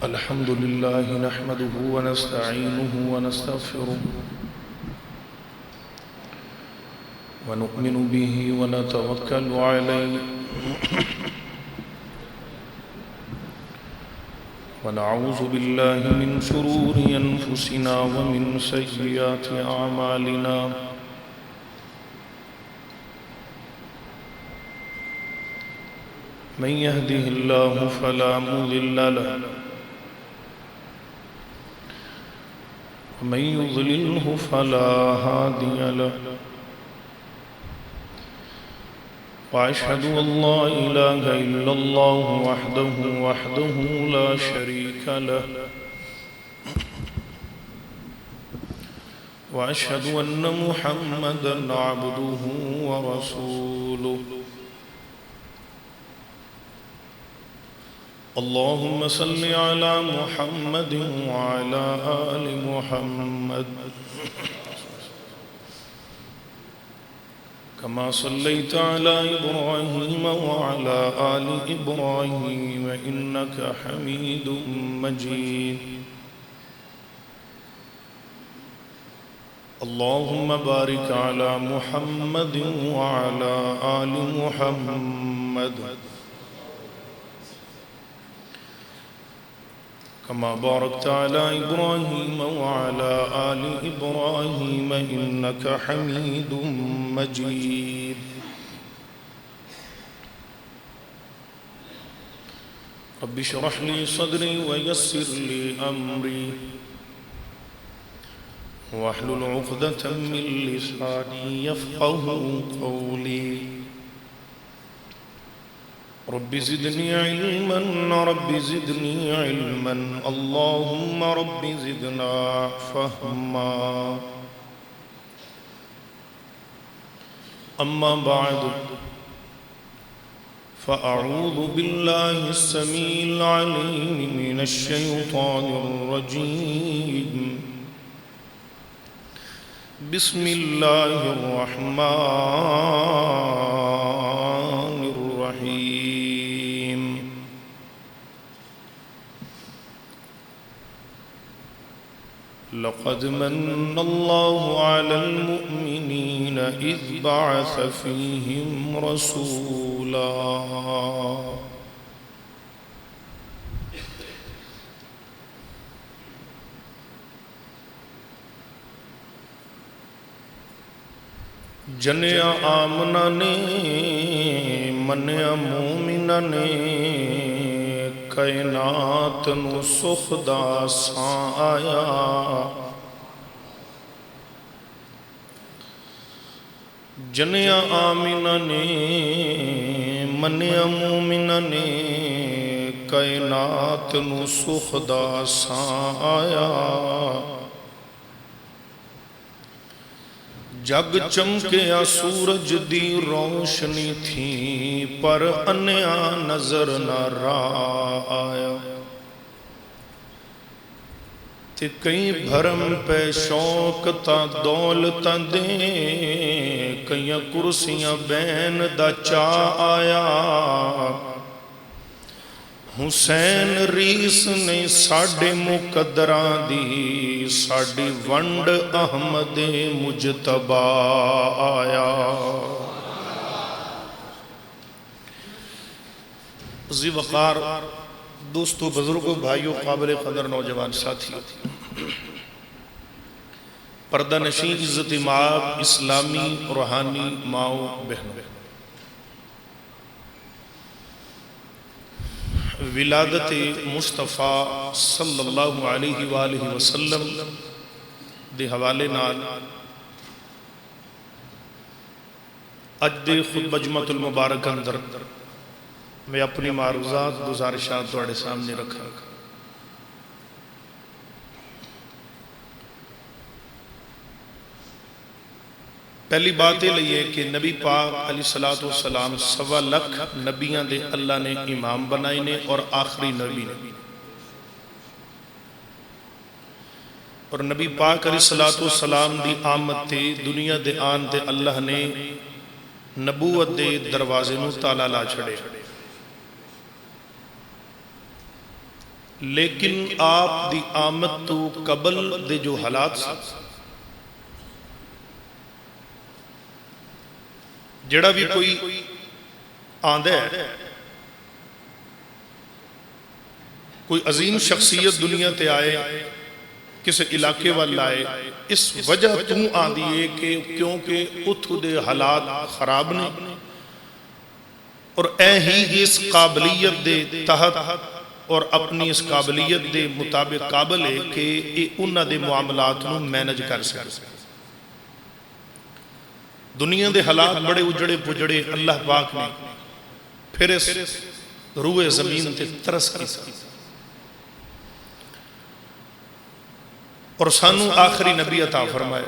الحمد لله نحمده ونستعينه ونستغفره ونؤمن به ونتوكل عليه ونعوذ بالله من شرور أنفسنا ومن سيئات أعمالنا من يهده الله فلا مضل له ومن يضلله فلا هادي له وأشهد أن لا إله إلا الله وحده لا شريك له وأشهد أن محمدا عبده ورسوله اللهم صل على محمد وعلى آل محمد كما صليت على إبراهيم وعلى آل إبراهيم إنك حميد مجيد اللهم بارك على محمد وعلى آل محمد كما باركت على إبراهيم وعلى آل إبراهيم إنك حميد مجيد رب اشرح لي صدري ويسر لي أمري واحلل عقدة من لساني يفقه قولي رب زدني علما رب زدني علما اللهم رب زدنا فهما أما بعد فأعوذ بالله السميع العليم من الشيطان الرجيم بسم الله الرحمن الرحيم لقد من الله على المؤمنين إذ بعث فيهم رسولا جنیا آمنہ نے منیا مومنہ نے کائنات نو سخ دا ساں آیا جنیا آمنہ نے منیا مومنہ نے کائنات نو سخ دا ساں آیا جگ چمکیا سورج دی روشنی تھی پر انیا نظر نہ آیا تے کئی بھرم پہ شوق تا دولتاں دے کئی کرسیاں بین دا چاہ آیا حسین ریس نے ساڑھے مقدران دی ساڑھی ونڈ احمد مجتبہ آیا عزیز وقار دوستو بزرگوں بھائیوں قابل قدر نوجوان ساتھی پردہ نشین عزت مآب اسلامی روحانی ماؤں بہنوں ولادت مصطفیٰ صلی اللہ علیہ وآلہ وسلم دے حوالے نال اج دے خطبہ جمعۃ المبارک اندر میں اپنی معروضات گزارشات تواڈے سامنے رکھا پہلی بات یہ لئیے کہ نبی پاک علیہ السلام 1.25 لاکھ نبیاں دے اللہ نے امام بنائے نے اور آخری نبی نے اور نبی پاک علیہ السلام دی آمد تے دنیا دے آن تے اللہ نے نبوت دے دروازے نو تالا لا چھڑے لیکن آپ دی آمد تو قبل دے جو حالات سے جڑا بھی کوئی آندہ ہے، کوئی عظیم شخصیت دنیا تے آئے، کسی علاقے والا آئے، اس وجہ تو آندھی ہے کہ کیونکہ اتھو دے حالات خراب نے اور اے ہی اس قابلیت دے تحت اور اپنی اس قابلیت دے مطابق قابل ہے کہ انہاں دے معاملات نو مینج کر سکے۔ دنیا دے حالات بڑے اجڑے پجڑے اللہ پاک نے پھر اس روح زمین تے ترس کی اور سانو آخری نبی عطا فرمائے۔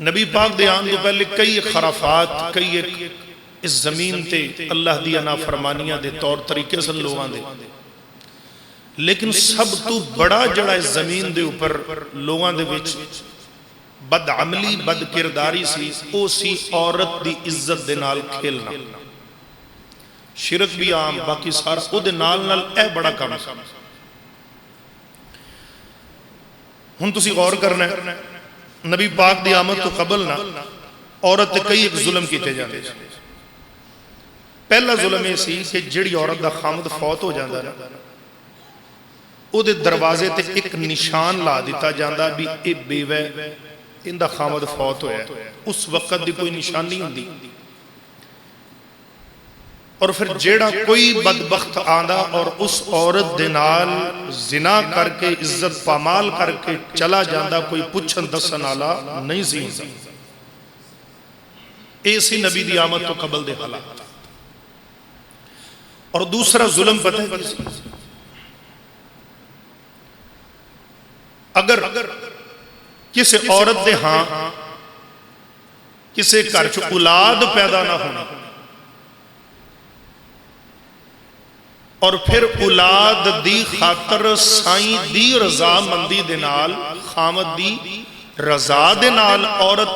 نبی پاک دے آن تو پہلے کئی خرافات، کئی اس زمین تے اللہ دیا نافرمانیاں دے طور طریقے سے لوگاں دے، لیکن سب تو بڑا جڑا اس زمین دے اوپر لوگاں دے وچ بد عملی بد کرداری سی، او سی عورت دی عزت دے نال کھیلنا۔ شرک بھی عام، باقی سارا او دے نال اے بڑا کام ہے۔ ہن تسی غور کرنا ہے، نبی پاک دی آمد تو قبل نہ عورت تے کئی ایک ظلم کیتے جاندے۔ پہلا ظلم یہ سی کہ جڑی عورت دا خامد فوت ہو جاندہ نا، او دے دروازے تے ایک نشان لا دیتا جاندہ بھی اے بیوہ ان دا خامد فوت ہویا ہے۔ اس وقت دی کوئی نشان نہیں ہوندی، اور پھر جیڑا کوئی بدبخت آندہ اور اس عورت دے نال زنا کر کے عزت پامال کر کے چلا جاندہ، کوئی پچھن دسن آلا نہیں سی ہوندا۔ ایسی نبی دی آمد تو قبل دے حالات۔ اور دوسرا ظلم پتہ ہے کسی، اگر کسی عورت دے ہاں کسی گھر چ اولاد پیدا نہ ہونا اور پھر اولاد دی خاطر سائیں دی رضا مندی دے نال، خامد دی رضا دے نال عورت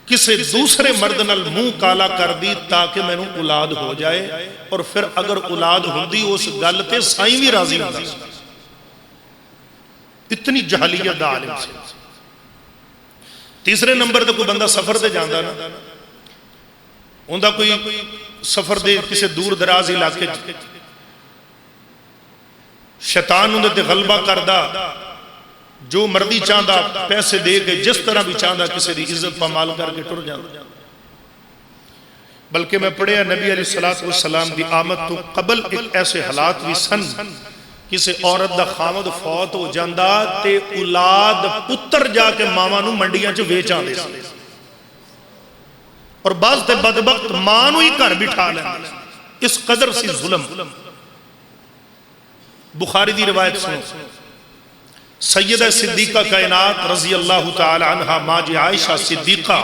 کسی دوسرے مرد نال منہ کالا کر دی تاکہ میں نے اولاد ہو جائے، اور پھر اگر اولاد ہوندی اس گل تے سائیں بھی راضی ہوندا۔ اتنی جہلیت دا عالم سے۔ تیسرے نمبر تے کوئی بندہ سفر دے جاندہ نا، اندہ کوئی سفر دے کسی دور دراز علاقے شیطان اندہ تے غلبہ کردہ، جو مردی چاندہ پیسے دے کے جس طرح بھی چاندہ کسی دی عزت پامال کر کے ٹر جاندہ۔ بلکہ میں پڑھیا نبی علیہ السلام دی آمد تو قبل ایک ایسے حالات بھی سن، کسی عورت دا خامد فوت ہو جاندہ تے اولاد پتر جا کے ماما نو منڈیاں چو ویچ آندے سے، اور بعض تے بدبخت ماں نو ہی گھر بٹھا لیں۔ اس قدر سی ظلم۔ بخاری دی روایت سنو، سیدہ صدیقہ کائنات رضی اللہ تعالی عنہ ماجِ عائشہ صدیقہ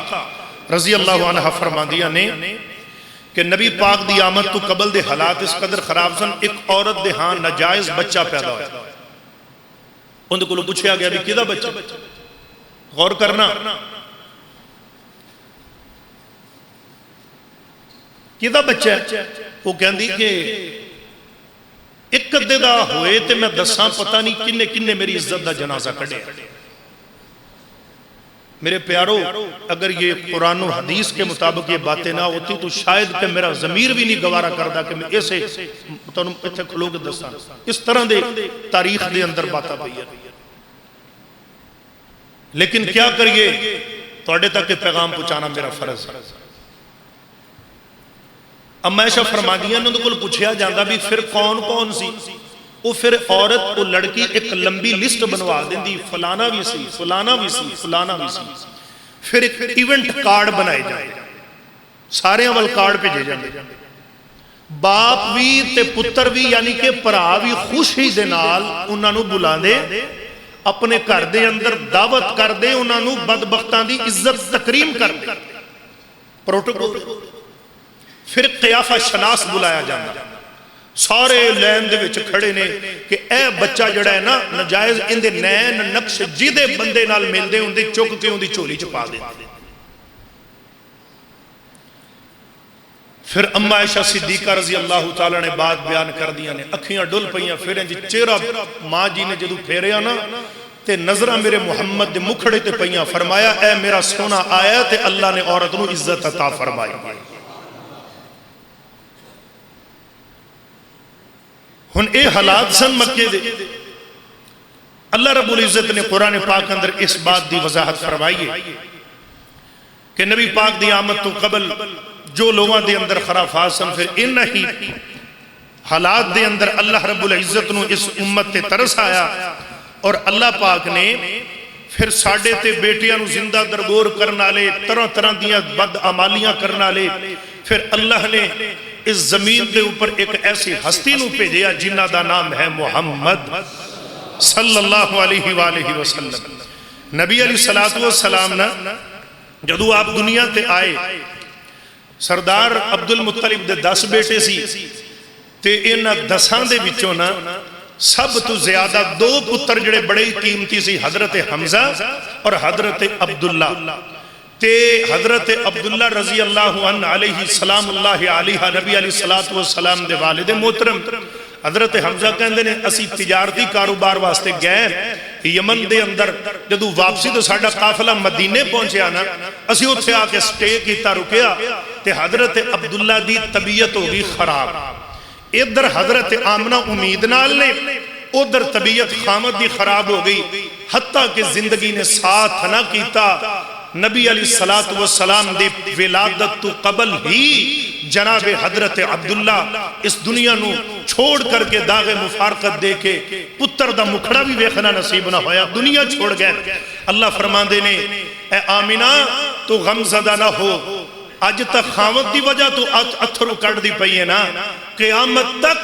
رضی اللہ عنہ فرماندیہ نے کہ نبی پاک دی آمد تو قبل دے حالات اس قدر خراب سن، ایک عورت دے ہاں ناجائز بچہ پیدا ہویا۔ ان کو پوچھا گیا بھی کدھا بچہ؟ غور کرنا، کدھا بچہ ہے؟ وہ کہندی کہ ایک قدے دا ہوئے تے میں دساں پتہ نہیں کنے کنے میری عزت دا جنازہ کڑے۔ میرے پیارو، اگر یہ قرآن و حدیث کے مطابق یہ باتیں نہ ہوتی تو شاید کہ میرا ضمیر بھی نہیں گوارا کردہ کہ میں ایسے اتھے کھلو کے دستان اس طرح دے تاریخ دے اندر باتا پئی ہے۔ لیکن کیا کریے، توڑے تک پیغام پہنچانا میرا فرض ہے۔ اب عائشہ فرماندیاں نے تو پوچھیا جاندہ بھی پھر کون کون سی؟ وہ پھر عورت کو لڑکی ایک لمبی لسٹ بنوا دیں دی، فلانا بھی سی، فلانا بھی سی، فلانا بھی سی۔ پھر ایک ایونٹ کارڈ بنائے جائے، سارے اول کارڈ پہ جے جاندے، باپ بھی تے پتر بھی یعنی کہ پرا بھی خوشی دے نال انہاں نو بلا دے، اپنے گھر دے اندر دعوت کر دے، انہاں نو بدبختان دی عزت تکریم کر دے، پروٹوکول۔ پھر قیافہ شناس بلایا جاندہ، سارے لین دے وچ کھڑے نے کہ اے بچہ جڑا ہے نا نجائز ان دے نین نقش جیدے بندے نال مل دے ان دے چک کے ان دی چولی چپا دے۔ پھر اما عائشہ صدیقہ رضی اللہ تعالیٰ نے بات بیان کر دیا نے، اکھیاں ڈل پئیاں، پھر جی چہرہ ماں جی نے جدو پھیریا نا تے نظرہ میرے محمد دے مکھڑے تے پئیاں، فرمایا اے میرا سونا آیا تے اللہ نے عورت نو عزت عطا فرمائی۔ ہن اے حالات سن مکے دے، اللہ رب العزت نے قرآن پاک اندر اس بات دی وضاحت فرمائی ہے کہ نبی پاک دی آمد تو قبل جو لوگاں دے اندر خرافات سن، پھر انہا ہی حالات دے اندر اللہ رب العزت نو اس امت تے ترس آیا، اور اللہ پاک نے پھر ساڑھے تے بیٹیاں نو زندہ درگور کرنا لے، طرح طرح دیاں بد عمالیاں کرنا لے، پھر اللہ نے اس زمین دے اوپر ایک ایسی ہستی نو بھیجیا جنہ دا نام ہے محمد صلی اللہ علیہ وآلہ وسلم۔ نبی علیہ السلام نا جدو آپ دنیا تے آئے، سردار عبد المطلب دے 10 بیٹے سی، تے انہاں 10 دے وچوں نا سب تو زیادہ 2 پتر جڑے بڑے قیمتی سی، حضرت حمزہ اور حضرت عبداللہ، تے حضرت عبداللہ رضی اللہ عنہ علیہ السلام اللہ علیہ نبی علیہ السلام دے والد محترم حضرت حمزہ کہندے نے اسی تجارتی کاروبار واسطے گئے یمن دے اندر، جدو واپسی تو ساڑھا قافلہ مدینے پہنچیا نا، اسی اتھے آکے سٹے کیتا رکیا، تے حضرت عبداللہ دی طبیعت ہوگی خراب، ادھر حضرت آمنہ امید نال نے، ادھر طبیعت خامد دی خراب ہو گئی، حتیٰ کہ زندگی نے ساتھ نہ کیتا۔ نبی علیہ السلام دے ولادت تو قبل ہی جناب حضرت عبداللہ اس دنیا نو چھوڑ کر کے داغ مفارقت دے کے پتر دا مکھڑا بھی ویکھنا نصیب نہ ہویا، دنیا چھوڑ گئے۔ اللہ فرمان دے نے اے آمینہ تو غم زدہ نہ ہو، آج تک خامت دی وجہ تو اتھرو کٹ دی پئی ہے نا، قیامت تک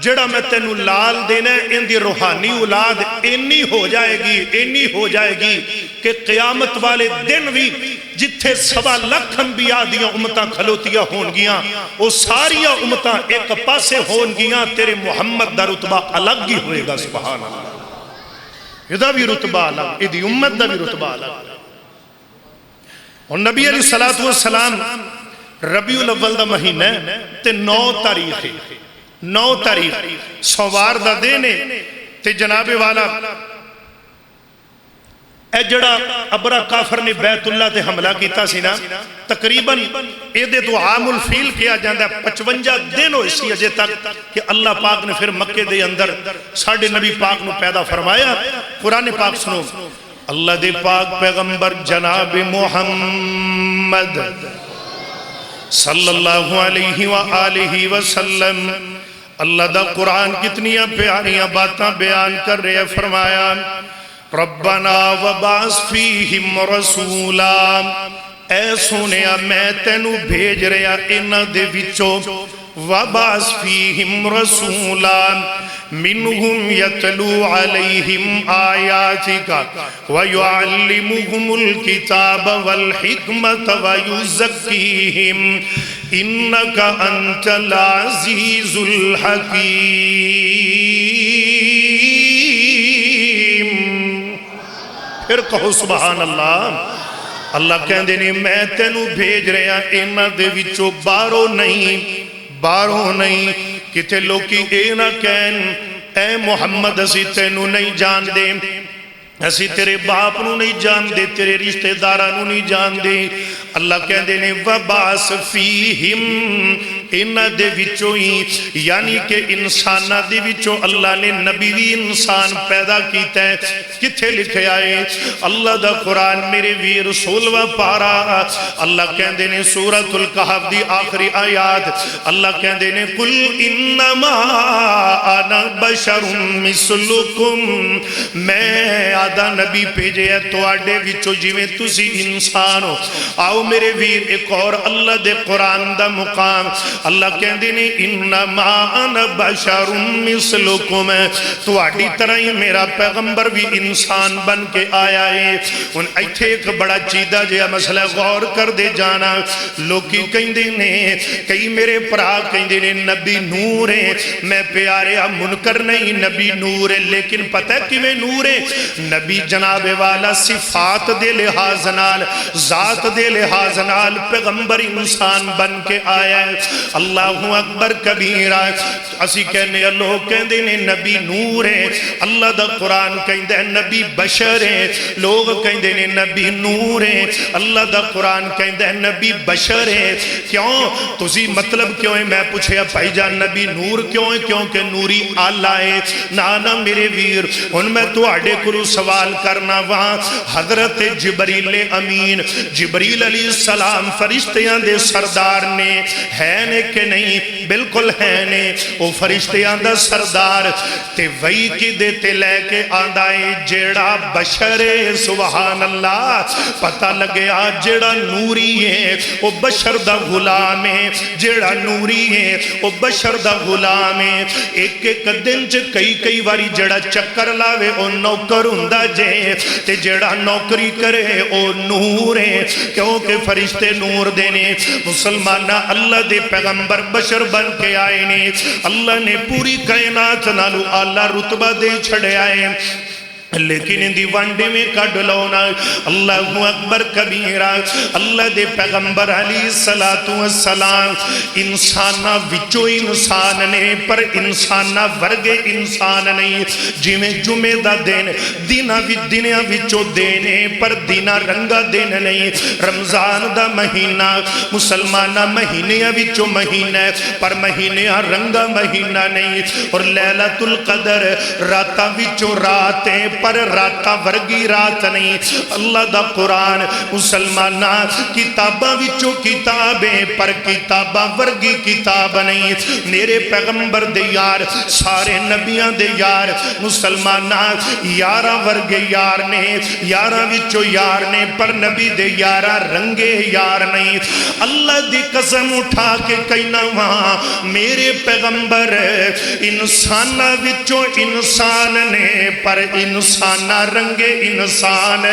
جڑا میں تینو لال دینا ہے ان دی روحانی اولاد اینی ہو جائے گی کہ قیامت والے دن بھی جتھے 1.25 لاکھ انبیاء دیاں امتاں کھلوتیاں ہون گیاں، وہ ساریاں امتاں ایک پاسے ہون گیاں، تیرے محمد دا رتبہ الگ ہی ہوئے گا۔ سبحان اللہ، یہ دا بھی رتبہ الگ، یہ دی امت دا بھی رتبہ الگ۔ اور نبی علیہ السلام ربیع الاول دا مہینہ تے 9 تاریخ 9 تاریخ سوار دا دینے تے جناب والا اے جڑا ابرا کافر نے بیت اللہ تے حملہ کیتا سی نا، تقریباً اے دے تو عام الفیل کیا جاندہ 55 دن ہو اسی اجے تک کہ اللہ پاک نے پھر مکے دے اندر ساڑھے نبی پاک نو پیدا فرمایا۔ قرآن پاک سنو، اللہ دے پاک پیغمبر جناب محمد صلی اللہ علیہ وآلہ وسلم، اللہ دا قرآن کتنی پیاریاں باتاں بیان کر رہے، فرمایا ربنا وبعث فیہم رسولا، اے سونیا میں تینو بھیج رہا انہ دے وچوں، وبعث فیہم رسولا منہم یتلو علیہم آیاتکا ویعلمہم الکتاب والحکمت ویزکیہم انکا انت العزیز الحکیم۔ پھر کہو سبحان اللہ۔ اللہ کہندے نے میں تینو بھیج رہا انہ دے وچوں بارو نہیں، کتے لوکی اے نہ کہن اے محمد اسی تینو نہیں جان دے، اسی تیرے باپ نو نہیں جان دے، تیرے رشتہ دارہ نو نہیں جان دے۔ اللہ کہندے نے وبعث فیہم، انہ دے وچوں ہی، یعنی کہ انسانہ دے وچوں اللہ نے نبی بھی انسان پیدا کیتا ہے۔ کتھے لکھے آئے اللہ دا قرآن میرے وی رسول و پارا، اللہ کہندے نے سورۃ الکہف دی آخری آیات، اللہ کہندے نے قل انما انا بشر مثلکم، میں آدھا نبی بھیجے ہے تو آڈے وچو جیویں تسی انسان ہو۔ آؤ میرے ویر ایک اور اللہ دے قرآن دا مقام، اللہ کہندے نے انما انا بشر مثلکم، تو آڈی طرح ہی میرا پیغمبر بھی انسان بن کے آیا ہے۔ ان ایتھے ایک بڑا چیدہ جیا مسئلہ غور کر دے جانا، لوکی کہندے نے کئی میرے پرا کہندے نے نبی نور ہے، میں پیارے منکر نہیں، نبی نور ہے، لیکن پتہ کہ میں نور ہے، نبی جناب والا صفات دے لحاظ نال، ذات دے لحاظ نال پیغمبر انسان بن کے آیا ہے۔ اللہ اکبر کبیرہ اسی کہنے لوگ کہندے نے نبی نور ہے اللہ دا قرآن کہندے نبی بشر ہے لوگ کہندے نے نبی نور ہے اللہ دا قرآن کہندے نبی بشر ہے کیوں تسی مطلب کیوں ہے میں پوچھے بھائی جان نبی نور کیوں ہے کیونکہ نوری آلہ ہے نانا میرے ویر ان میں تو آڑے کرو سوال کرنا وہاں حضرت جبریل امین جبریل علیہ السلام فرشتیاں دے سردار نے ہے نے کہ نہیں بالکل ہے نے وہ فرشتیاں دا سردار تے وہی کی دیتے لے کے آندائے جیڑا بشر سبحان اللہ پتہ لگے آج جیڑا نوری ہے وہ بشر دا غلام ہے جیڑا نوری ہے وہ بشر دا غلام ہے ایک ایک دن چ کئی واری جیڑا چکر لاوے او نوکر ہوندا جے تے جیڑا نوکری کرے او نور ہے کیونکہ فرشتے نور دینے مسلمانہ اللہ دے پیغمبر بشر بن کے آئے نے اللہ نے پوری کائنات نالو اعلیٰ رتبہ دے چھڑے آئے لیکن ان دی وانڈے میں کڑ لونا اللہ اکبر کبیرہ اللہ دے پیغمبر علیہ السلام انسانہ وچو انسان نے پر انسانہ ورگے انسان نہیں جویں جمعہ دا دین دنیا وچو دینے پر دینا رنگا دین نہیں رمضان دا مہینہ مسلمانہ مہینہ وچو مہینہ پر مہینہ رنگا مہینہ نہیں اور لیلۃ القدر راتا وچو راتیں پر راتا ورگی رات نہیں اللہ دا قرآن مسلمانہ کتابہ وچو کتابیں پر کتابہ ورگی کتاب نہیں میرے پیغمبر دے یار سارے نبیاں دے یار مسلمانہ یارہ ورگے یار نے یارہ وچو یار نے پر نبی دے یارہ رنگے یار نہیں اللہ دی قسم اٹھا کے کہنا وہاں میرے پیغمبر انسانہ وچو انسان نے پر انسانہ رنگے انسان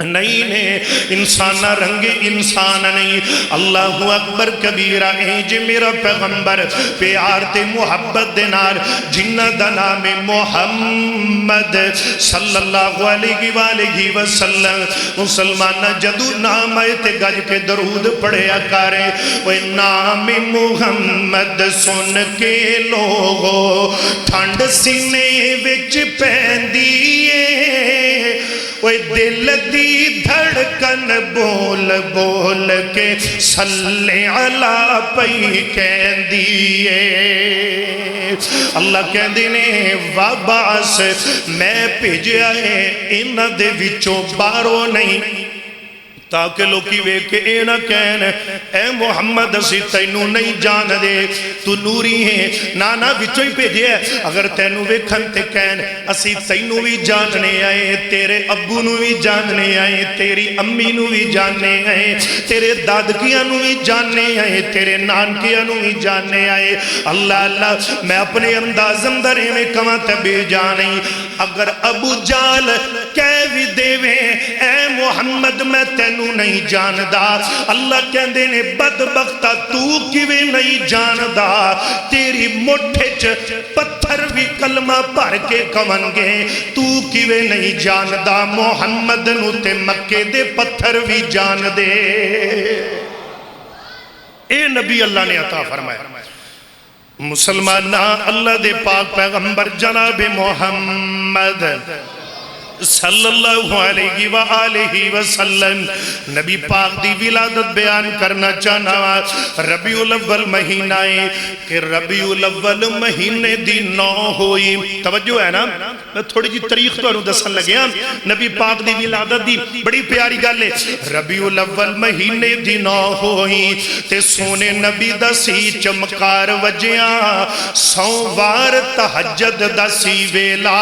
نہیں نے انسانہ رنگ انسان نہیں اللہ اکبر کبیرہ اے میرا پیغمبر پیار تے محبت دینار جنہ دا نام محمد صلی اللہ علیہ وآلہ وسلم مسلمانہ جدو نام آئے تے گج کے درود پڑھیا کرے وہ نام محمد سن کے لوگو ٹھنڈ سینے وچ پہندیے وہ دل دی دھڑکن بول بول کے صلی علی پئی کہن دیئے اللہ کہن دینے واباس میں بھیجیا ہے انہ دے وچوں بارو نہیں تاکہ لوکی وے کہ اے نہ کہن اے محمد اسی تینوں نہیں جان دے تو نوری ہے نانا بچوں ہی بھیجے ہے اگر تینوں وے کھنتے کہن اسی تینوں بھی جاننے آئے تیرے ابو نو بھی جاننے آئے تیری امی نو بھی جاننے آئے تیرے دادکیاں نو بھی جاننے آئے تیرے نانکیاں نو بھی جاننے آئے اللہ اللہ میں اپنے انداز اندرے میں کما تبے جانے اگر ابو جال کہہ بھی دے وے اے محمد میں تینوں نہیں جاندہ اللہ کہندے نے بدبختہ تو کیویں نہیں جاندہ تیری مٹھچ پتھر بھی کلمہ پڑھ کے کون گے تو کیویں نہیں جاندہ محمد نو تے مکے دے پتھر بھی جان دے اے نبی اللہ نے عطا فرمایا مسلمانہ اللہ دے پاک پیغمبر جناب محمد صلی اللہ علیہ وآلہ وسلم نبی پاک دی ولادت بیان کرنا چاہنا ربیع الاول مہینہ ہے کہ ربیع الاول مہینے دی 9 ہوئی توجہ ہے نا میں تھوڑی جی تاریخ تو انہوں دسن لگے نبی پاک دی ولادت دی بڑی پیاری گل ہے ربیع الاول مہینے دی 9 ہوئی تے سونے نبی دا سی چمکار وجیاں سووار تہجد دا سی ویلا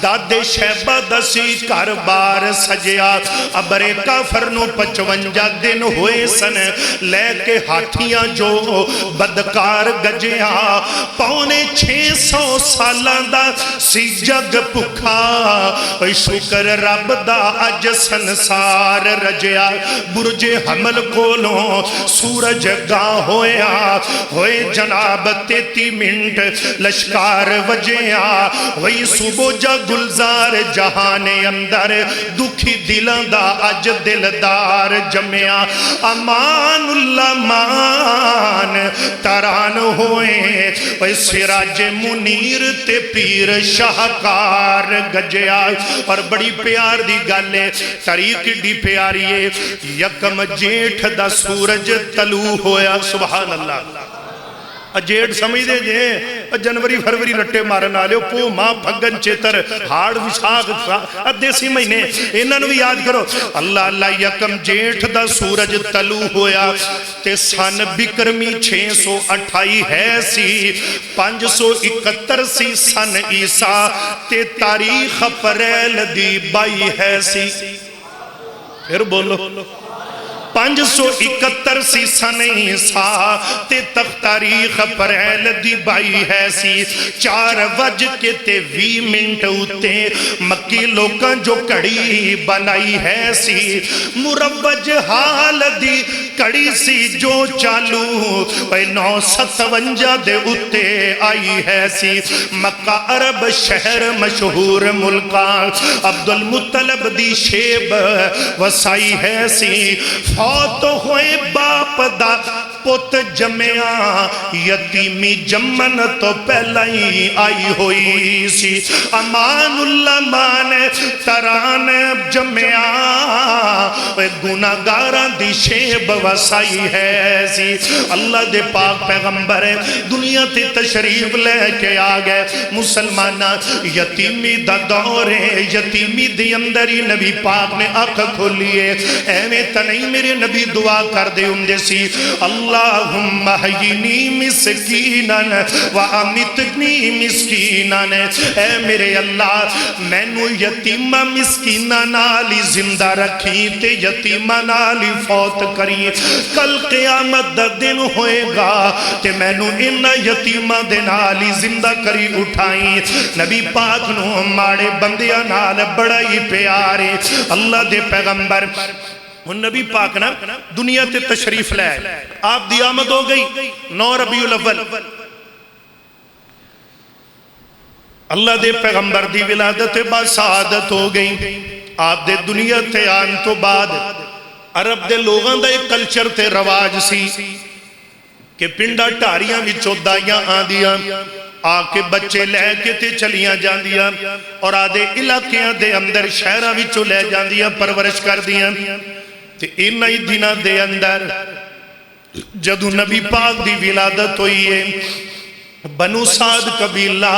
دادے شہبہ دا سی کار بار سجیا ابرے کافر نو 55 دن ہوئے سن لے کے ہاتھیاں جو بدکار گجیا پونے 600 سالان دا سی جگ بھکھا اوے شکر رب دا اج سنسار رجیا برج حمل کولوں سورج گاہ ہویا ہوئے جناب 33 منٹ لشکار وجیا ہوئی صبح جا گلزار جہان اندر دکھی دلان دا اج دلدار جمیا امان اللہ مان تران ہوئے اوے سراج منیر تے پیر شاہکار گجیا اور بڑی پیار دی گالے تاریخ دی پیاری ہے یکم جیٹھ دا سورج طلوع ہویا سبحان اللہ جیٹھ سمجھ دے جے جنوری فروری رٹے مارن آلے پو ماں پھگن چیتر ہاڑ وشاق دیسی مہینے انہاں نو بھی یاد کرو اللہ اللہ یکم جیٹھ دا سورج طلوع ہویا تے سن بکرمی 628 ہے سی 571 سی سن عیسیٰ تے تاریخ اپریل دی 22 ہے سی پھر بولو 571 سی سن عیسیٰ تے تخت تاریخ اپریل دی 22 ہے سی 4 بج کے تے 20 منٹ ہوتے مکی لوکاں جو کڑی بنائی ہے سی مروج حال دی کڑی سی جو چالو 957 دے اتے آئی ہے سی مکہ عرب شہر مشہور ملکان عبدالمطلب دی شیب وسائی ہے سی فوت ہوئے باپ دا پت جمعہ یتیمی جمن تو پہلا ہی آئی ہوئی سی امان اللہ مان تران جمعہ گناہگاراں دی شیب وسائی ہے سی اللہ دے پاک پیغمبر دنیا تے تشریف لے کے آگئے مسلمانہ یتیمی دا دور ہے یتیمی دی اندری نبی پاک نے آنکھ کھولیے ایویں تنہی میرے نبی دعا کر دے اندے سی اللہم احیینی مسکیناً وامتنی مسکیناً اے میرے اللہ میں نو یتیمہ مسکینہ نالی زندہ رکھی تے یتیمہ نالی فوت کری کل قیامت دا دن ہوئے گا کہ میں نو انہ یتیمہ دے نالی زندہ کری اٹھائیں نبی پاک نو ماڑے بندیاں نال بڑا ہی پیارے اللہ دے پیغمبر نبی پاک نا دنیا تے تشریف لائے آپ دی آمد ہو گئی 9 ربیع الاول اللہ دے پیغمبر دی ولادت با سعادت ہو گئی آپ دے دنیا تے آن تو بعد عرب دے لوگاں دا ایک کلچر تے رواج سی کہ پنڈا ٹاریاں بھی چودائیاں آن دیا آکے بچے لے کے تے چلیاں جان دیا اور آدھے علاقیاں دے اندر شہرہ بھی چو لے جان دیا پرورش کر دیا تے انہی دنہ دے اندر جدو نبی پاک دی ولادت ہوئی ہے بنو سعد قبیلہ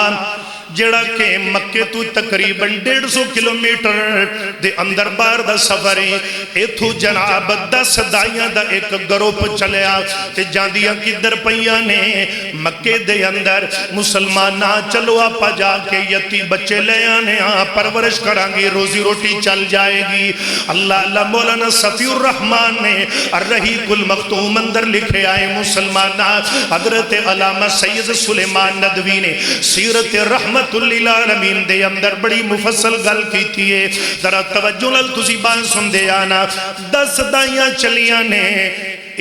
جڑا کہ مکے تو تقریباً 150 کلومیٹر دے اندر بار دا سفر ہے ایتھو جناب 10 دائیاں دا ایک گروپ چلیا تے جاندیاں کی در پہیاں نے مکے دے اندر مسلمانہ چلو آپا جا کے یتی بچے لے آنے پرورش کرانگی روزی روٹی چل جائے گی اللہ اللہ مولانا صفی الرحمن نے الرحیق المختوم اندر لکھے آئے مسلمانہ حضرت علامہ سید سلیمان ندوی نے سیرت رحمت العالمین دے اندر بڑی مفصل گل کی تھی ہے ذرا توجہ لل تسی بان سن دے آنا 10 دائیاں چلیاں نے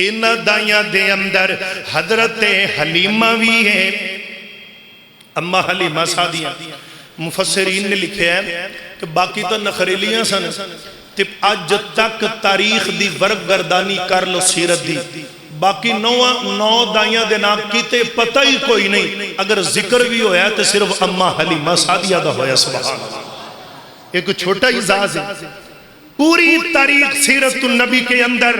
ان دائیاں دے اندر حضرت حلیمہ بھی ہے اما حلیمہ سادیاں مفسرین نے لکھے ہیں کہ باقی تو نخریلیاں سن تب آج تک تاریخ دی ورق گردانی کر لو سیرت دی باقی 9 دائیاں دے نام کیتے پتہ ہی کوئی نہیں اگر ذکر بھی ہویا تو صرف اما حلیمہ سعدیہ دا ہویا سبحان اللہ ایک چھوٹا اعزاز ہے پوری تاریخ سیرت النبی کے اندر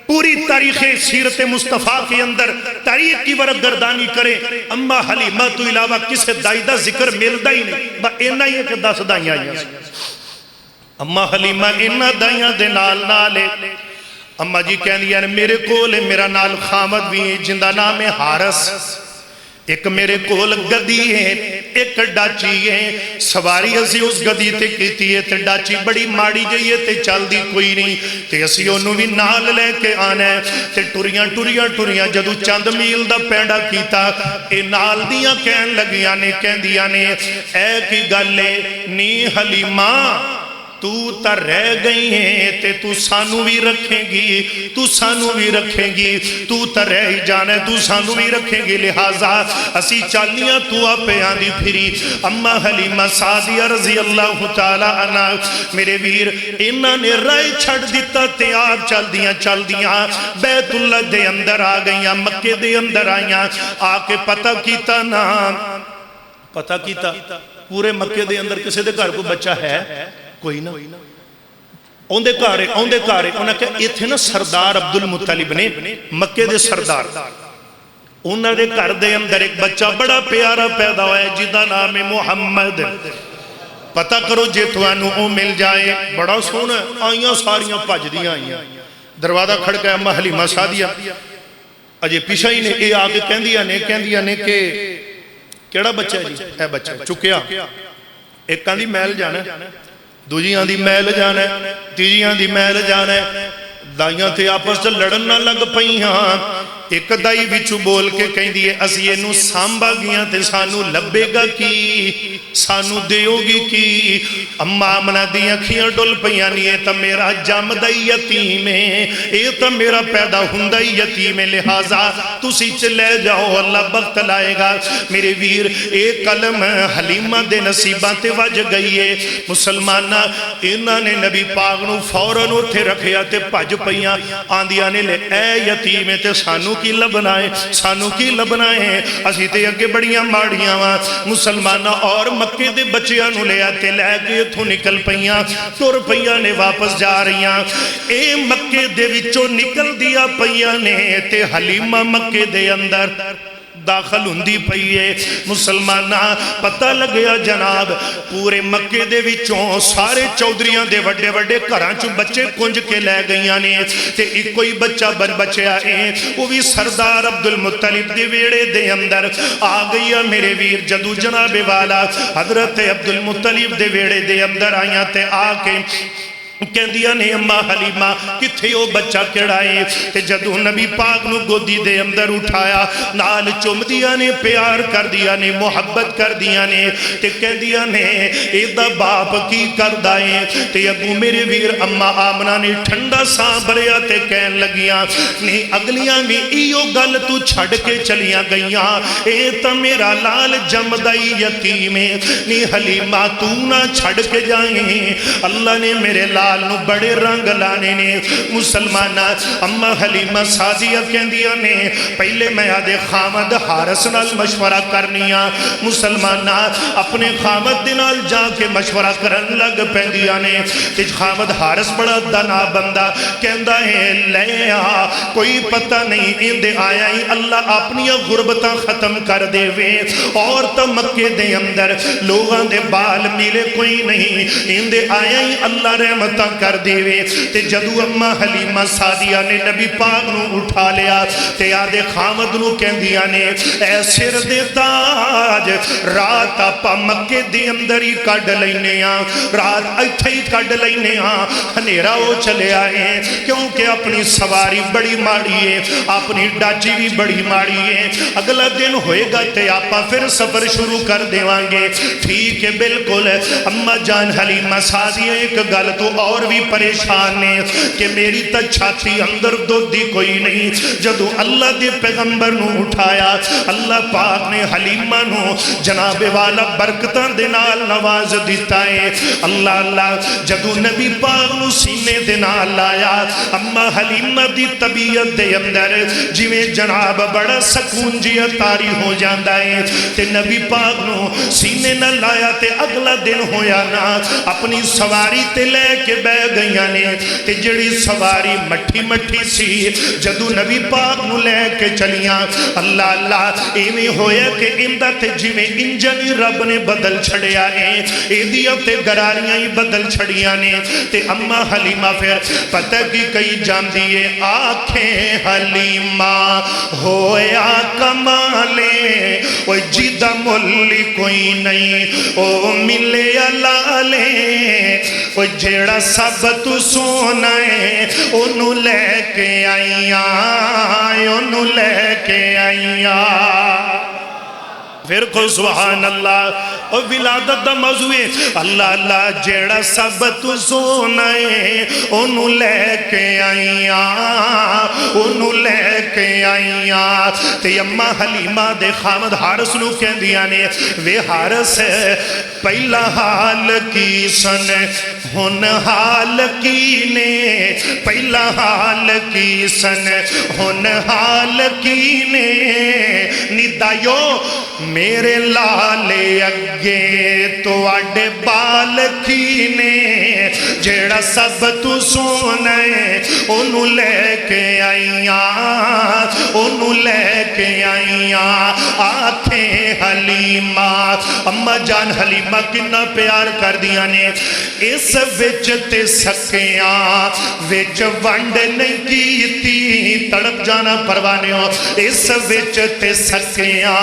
پوری تاریخ سیرت مصطفیٰ کے اندر تاریخ کی ورق گردانی کرے اما حلیمہ تو علاوہ کسے دائی دا ذکر ملتا ہی نہیں با اینا ہی ہے کہ 10 دائیاں آئیاں اما حلیمہ اینا دائیاں دے نال نالے اما جی کہہ دیا میرے کول میرا نال خامد بھی جندہ نام حارس ایک میرے کول گدی ہے ایک ڈاچی ہے سواری اسی اس گدی تے کیتی ہے تے ڈاچی بڑی ماڑی جئی ہے تے چل دی کوئی نہیں تے اسی انہوں بھی نال لے کے آنا ہے تے ٹریاں ٹریاں ٹریاں جدو چند میل دا پینڈا کیتا اے نال دیاں کہن لگیاں نے کہن دیاں نے اے کی گلے نی حلیمہ تو تا رہ گئی ہیں تے تو سانو بھی رکھیں گی تو سانو بھی رکھیں گی تو تا رہ ہی جانا ہے تو سانو بھی رکھیں گی لہذا اسی چالیاں تو آپ آندھی پھری اما حلیمہ سعدیہ رضی اللہ تعالیٰ عنہ میرے ویر انہاں نے رائے چھڑ دیتا تے آپ چل دیاں بیت اللہ دے اندر آ گئیاں مکے دے اندر آئیاں آکے پتہ کیتا نام پتہ کیتا پورے مکے دے اندر کسے دے گھر کو بچہ ہے کوئی نہ اوندے کارے انہاں کہ ایتھے نا سردار عبدالمطلب نے مکے دے سردار انہاں دے گھر دے اندر ایک بچہ بڑا پیارا پیدا ہوا ہے جدا نام محمد پتہ کرو جے توانو او مل جائے بڑا سونا آئیاں ساریاں پاج دیاں آئیاں دروازہ کھڑکا ہے اما حلیمہ سعدیہ اجے پیشہ ہی نے اے آگے کہن دیا نے کہ کیڑا بچہ ہے جی اے بچہ چکیا ایک کہاں دی محل جانا ہے دوجیاں دی محل جانا ہے تیجیاں دی محل جانا ہے دائیاں تھے آپس سے لڑن نہ لگ پئی ہاں ایک دائی بچو بول کے کہیں دیئے اسی انو سامبا گیاں تے سانو لبے گا کی سانو دیو گی کی اما آمنا دی اکھیاں ڈول پیانی اے تا میرا جام دائی یتیم ہے اے تا میرا پیدا ہندائی یتیم ہے لہذا تسی چلے جاؤ اللہ بخت لائے گا میرے ویر ایک کلم حلیمہ دے نصیبہ تے وج گئی ہے مسلمانہ انہاں نے نبی پاغنو فوراً اٹھے رکھیا تے پج پیاں آندیاں نے لے اے یتیم تے سانو کی لبنائے اسی تے اگے بڑیاں ماڑیاں وہاں مسلمانہ اور مکے دے بچیاں نو لے آتے لے کے تھو نکل پیاں تور پیاں نے واپس جا رہیاں اے مکے دے وچو نکل دیا پیاں نے تے حلیمہ مکے دے اندر داخل ہندی پئیے مسلمانہ پتہ لگیا جناب پورے مکے دے وچوں سارے چودریاں دے وڈے وڈے گھراں چوں بچے کنج کے لے گئیاں نے تے ایک کوئی بچہ بچیا ہے وہ بھی سردار عبدالمطلب دے ویڑے دے اندر آ گیا میرے ویر جدو جناب والا حضرت عبدالمطلب دے ویڑے دے اندر آیاں تے آ کے کہن دیا نے اما حلیمہ کتھے وہ بچہ کڑائے تے جدو نبی پاک نو گودی دے اندر اٹھایا نال چم دیا نے پیار کر دیا نے محبت کر دیا نے تے کہن دیا نے ایدہ باپ کی کر دائیں تے ابو میرے ویر اما آمنہ نے ٹھنڈا ساں بریا تے کہن لگیاں نہیں اگلیاں میں ایو گل تو چھڑ کے چلیاں گئیاں اے تا میرا لال جمدائی یتیمے نہیں حلیمہ تو نہ چھڑ کے جائیں اللہ نے میرے لال نو بڑے رنگ لانے نے مسلمانہ اما حلیمہ سعدیہ کہندیاں نے پہلے میں آدھے خامد حارس نال مشورہ کرنیاں مسلمانہ اپنے خامد دنال جا کے مشورہ کرن لگ پہندیاں نے تیج خامد حارس بڑا دنا بندہ کہندہ ہے لے آ کوئی پتہ نہیں اندے آیا ہی اللہ اپنی غربتاں ختم کر دے وے اور تا مکے دے اندر لوگاں دے بال میلے کوئی نہیں اندے آیا ہی اللہ رحمت کر دیوے تے جدو اما حلیمہ سعدیہ نے نبی پاک نو اٹھا لیا تے آدھے خامد نو کہن دیا نے اے سر دے تاج رات آپا مکے دے اندر ہی کڑ لینے ہاں رات ایتھے ہی کڑ لینے ہاں ہنیرہ ہو چلے آئے کیونکہ اپنی سواری بڑی ماڑی ہے اپنی ڈاچی بھی بڑی ماڑی ہے اگلا دن ہوئے گا تے آپا پھر سفر شروع کر دیوانگے ٹھیک ہے بالکل اما جان حلیمہ سعدیہ ایک گل تو اور بھی پریشان نے کہ میری تا چھاتی اندر دو دی کوئی نہیں جدو اللہ دے پیغمبر نو اٹھایا اللہ پاک نے حلیمہ نو جناب والا برکتاں دے نال نواز دیتا ہے اللہ جدو نبی پاک نو سینے دے نال لایا اما حلیمہ دی طبیعت دے اندر جویں جناب بڑا سکون جی تاری ہو جاندہ ہے تے نبی پاک نو سینے نہ لایا تے اگلا دن ہویا نا اپنی سواری تے لے کے بہ گئیاں نے تے جڑی سواری مٹھی مٹھی سی جدو نبی پاک نو لے کے چلیاں اللہ اللہ ایویں ہویا کہ اندہ تے جویں انجن رب نے بدل چھڑیا ہے ایدیاں تے گراریاں ہی بدل چھڑیاں نے تے اما حلیمہ پھر پتہ کی کئی جان دیئے آنکھیں حلیمہ ہویا کمالے وہ جیدہ ملی کوئی نہیں او ملے لالے وہ جیڑا سب تو سونا ہے انہوں لے کے آئیاں انہوں لے کے آئیاں پھر کو سبحان اللہ اور ولادت دا موضوع ہے اللہ اللہ جیڑا سب تو سونا ہے انہوں لے کے آئیاں انہوں لے کے آئیاں تے اما حلیمہ دے خامد حارس نو کہن دیا نے وے حارس پہلا حال کی سن ہن حال کی نے پہلا حال کی سن ہن حال کی نے ندائیو میرے لالے اگے تو آڈے بال کی نے جیڑا سب تو سونے انہوں لے کے آئیاں انہوں لے کے آئیاں آنکھیں حلیمہ اما جان حلیمہ کنا پیار کر دیا نے اس وچ تے سکیاں وچ ونڈ نہیں کیتی تڑپ جانا پروانے ہو اس وچ تے سکیاں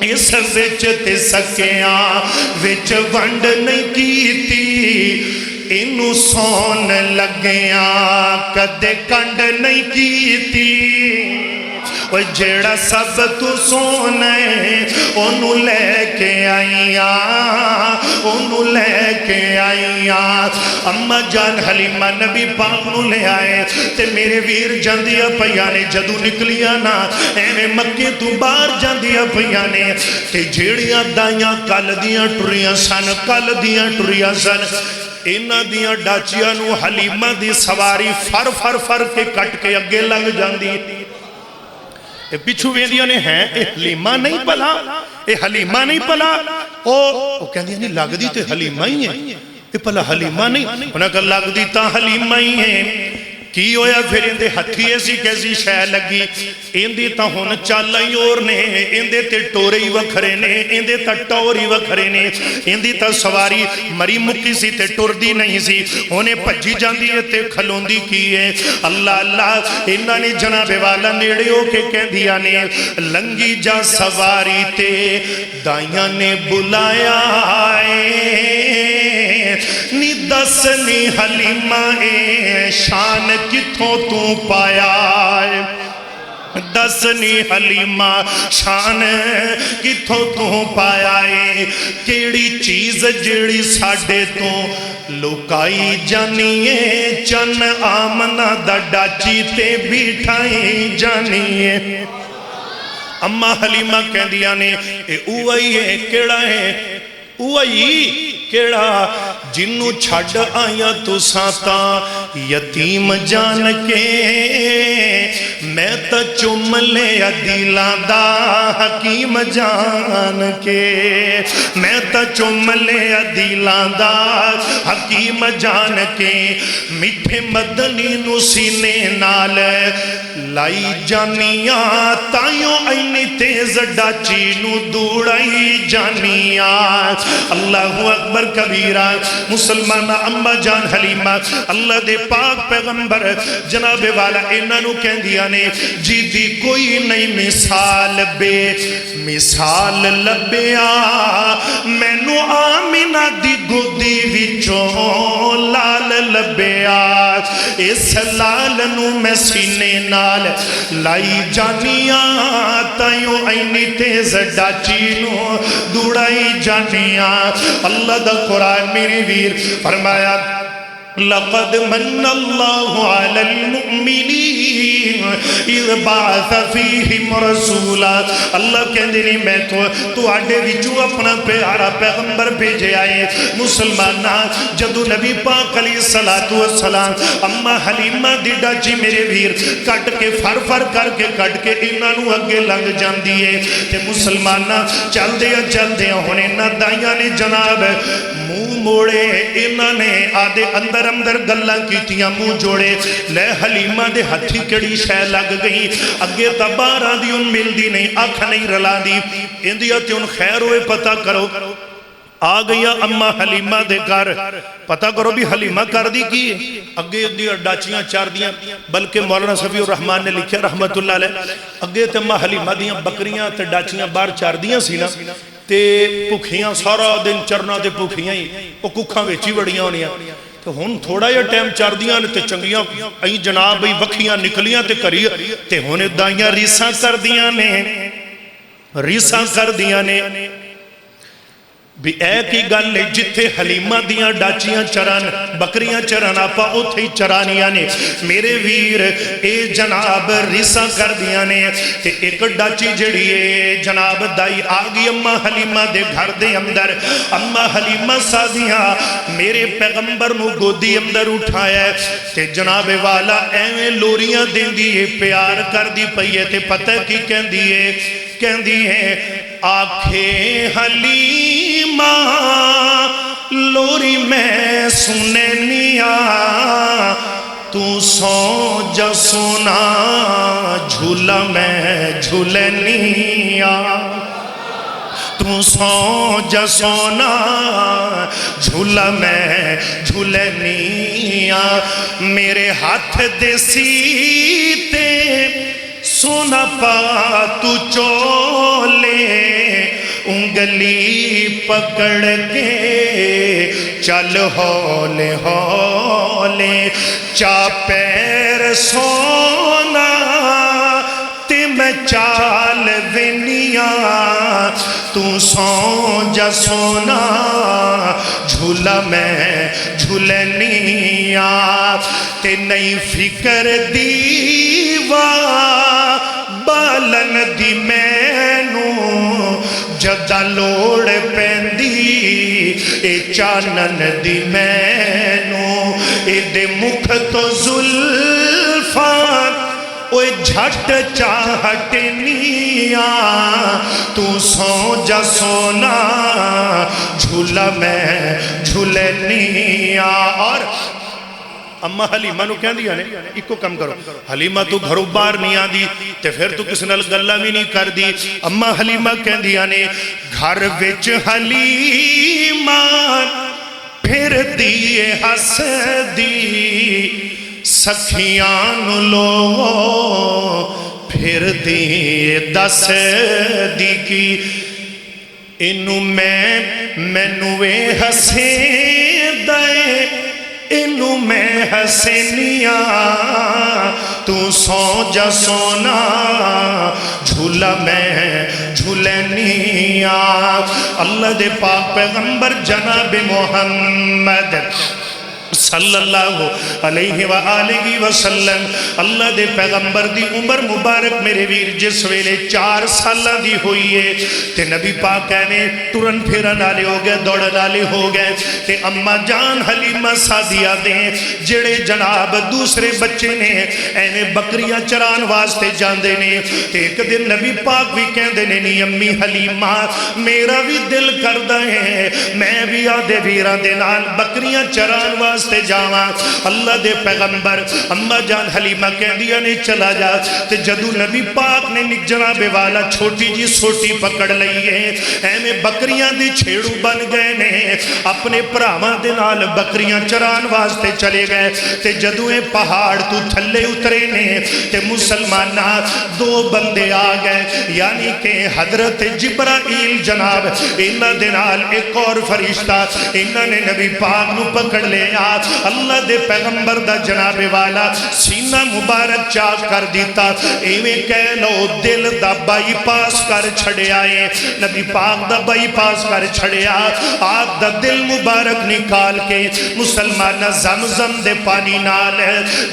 اس وچ تے سکیاں وچ ونڈ نہیں کیتی انہوں سون لگیاں کدے کنڈ نہیں کیتی وہ جیڑا سب تو سونے انہوں لے کے آئیاں انہوں لے کے آئیاں اما جان حلیمہ نبی پاک نو لے آئے تے میرے ویر جاندیا پیانے جدو نکلیا نا ایویں مکے تو باہر جاندیا پیانے تے جیڑیاں دائیاں کل دیاں ٹریاں سن اینا دیاں ڈاچیاں نو حلیمہ دی سواری فر کے کٹ کے اگے لنگ جاندی پچھو ویندیاں نے ہیں اے حلیمہ نہیں پلا اے حلیمہ نہیں پلا او کہندیاں نے لگ دی تے حلیمہ ہی ہیں اے پلا حلیمہ نہیں انہاں کہ لگ دی تا حلیمہ ہی ہیں کی ہویا پھر اندے ہتھی ایسی کیسی شے لگی اندے تا ہون چالا ہی اور نے اندے تے ٹورے ہی وکھرے نے اندے تا ٹور ہی وکھرے نے اندے تا سواری مری مکی سی تے ٹور دی نہیں سی ہونے پجی جاندی ہے تے کھلوندی کی ہے اللہ اللہ انہاں نے جناب والا نیڑے ہو کے کہہ دیا نے لنگی جا سواری تے دائیاں نے بلایا نی دس نی حلیمہ اے شان کتھوں تو پایا دس نی حلیمہ شان کتھوں تو پایا ہے کیڑی چیز جڑی ساڑے تو لکائی جانیے چن آمنہ دا ڈاچی تے بیٹھائی جانیے اما حلیمہ کہہ دیا نے اے اوہی ہے کیڑا ہے اوہی کیڑا جنو چھڑ آیا تو ساتا یتیم جان کے میں تا چم لے دلان دا حکیم جان کے میں تا چم لے دلان دا حکیم جان کے میٹھے مدنی نو سینے نال لائی جانیاں تائیوں اینی تیز ڈاچی نو دوڑائی جانیاں اللہ اکبر کبیرہ مسلمانہ اما جان حلیمہ اللہ دے پاک پیغمبر جناب والا انہوں کہہ دیا نے جی دی کوئی نہیں مثال بے مثال لبیا میں نو آمینہ دی گودی وچوں لال لبیا اس لال نو میں سینے نال لائی جانیاں تائیوں اینی تیز ڈاچی نو دوڑائی جانیاں اللہ دا قرآن میری ویر فرمایا لقد من اللہ علی المؤمنین اذ بعث فیہم رسولا اللہ کہندے نہیں میں تو آڈے وچو اپنا پیارا پیغمبر بھیجے آئے مسلمانہ جدو نبی پاک علیہ السلام اما حلیمہ دی ڈاچی میرے ویر کٹ کے فر کر کے کٹ کے انہوں اگے لنگ جان دیئے تے مسلمانہ چل دیا ہونے نہ دائیاں نے جناب منہ موڑے انہوں نے آدھے اندر اندر گلاں کیتیاں منہ جوڑے لے حلیمہ دے ہتھی کڑی شے لگ گئی اگے تا باراں دی ان ملدی نہیں اکھ نہیں رلا دی اندیا تے ان خیر ہوئے پتہ کرو آ گیا اماں حلیمہ دے گھر پتہ کرو بھی حلیمہ کر دی کی اگے دیا ڈاچیاں چار دیاں بلکہ مولانا صفی الرحمن نے لکھیا رحمت اللہ علیہ اگے تے اماں حلیمہ دیاں بکریاں تے ڈاچیاں بار چار دیاں سی نا تے پکھیاں سارا دن چرنا تے پکھیاں ہی وہ ککھاں ویچی بڑیاں ہونیاں تو ہن تھوڑا یا ٹائم چار دیاں تے چنگیاں این جناب بھئی وکھیاں نکلیاں تے کری تے ہونے دائیاں ریساں کر دیاں نے ریساں کر دیاں نے بھی اے کی گل لے جتھے حلیمہ دیاں ڈاچیاں چران بکریاں چران آپا اتھے چرانیاں نے میرے ویر اے جناب ریساں کر دیاں نے تے ایک ڈاچی جڑی اے جناب دائی آگی اماں حلیمہ دے گھر دے اندر اماں حلیمہ سادیاں میرے پیغمبر نو گودی اندر اٹھایا تے جناب والا ایویں لوریاں دیں دیئے پیار کر دی پئیے تے پتہ کی کہن دیئے آنکھیں حلیمہ لوری میں سننیا تو سو جا سونا جھولا میں جھولنیا تو سو جا سونا جھولا میں جھولنیا میرے ہاتھ دے سیتے سونا پا تو چولے انگلی پکڑ کے چل ہولے ہولے چا پیر سونا تے میں چال ونیا تو سو جا سونا جھولا میں جھولنیا تے نئی فکر دیوا بالن دی مینو جدہ لوڑ پیندی اے چانن دی مینو اے دے مکھ تو زلفان اوے جھٹ چاہٹنیا تو سو جا سونا جھولا میں جھولنیا اور اماں حلیمہ نو کہن دیا نے ایک کم کرو حلیمہ تو گھروں بار نہیں آدھی تے پھر تو کس نال گلہ بھی نہیں کر دی اماں حلیمہ کہن دیا نے گھر وچ حلیمہ پھر دیئے ہس دی سکھیان لو پھر دیئے دس دی کی انو مینوے ہسے دائے انو میں حسینیا تو سو جا سونا جھولا میں جھولنیا اللہ دے پاک پیغمبر جناب محمد صلی اللہ علیہ وآلہ وسلم اللہ دے پیغمبر دی عمر مبارک میرے ویر جس ویلے 4 سالہ دی ہوئی ہے تے نبی پاک کہنے ٹرن پھرن نالے ہو گئے دوڑ نالے ہو گئے تے اماں جان حلیمہ سادیہ دیں جڑے جناب دوسرے بچے نے اینے بکریاں چران واسطے جاندے نے تے ایک دن نبی پاک بھی کہندے نے نی امی حلیمہ میرا بھی دل کردہ ہے میں بھی آدھے ویران دے نال بکریاں چران واسطے جاواں اللہ دے پیغمبر اماں جان حلیمہ کہہ دیا نے چلا جا تے جدو نبی پاک نے جناب والا چھوٹی جی سوٹی پکڑ لئیے ایمیں بکریاں دی چھیڑو بن گئے نے اپنے پراواں دے نال بکریاں چران واسطے چلے گئے تے جدو اے پہاڑ تو تھلے اترے نے تے مسلمانہ 2 بندے آ گئے یعنی کہ حضرت جبرائیل جناب انہ دے نال ایک اور فرشتہ انہ نے نبی پاک نو پکڑ لے اللہ دے پیغمبر دا جناب والا سینہ مبارک چاک کر دیتا ایویں کہہ لو دل دا بائی پاس کر چھڑے آئے نبی پاک دا بائی پاس کر چھڑے آگ دا دل مبارک نکال کے مسلمانہ زمزم دے پانی نال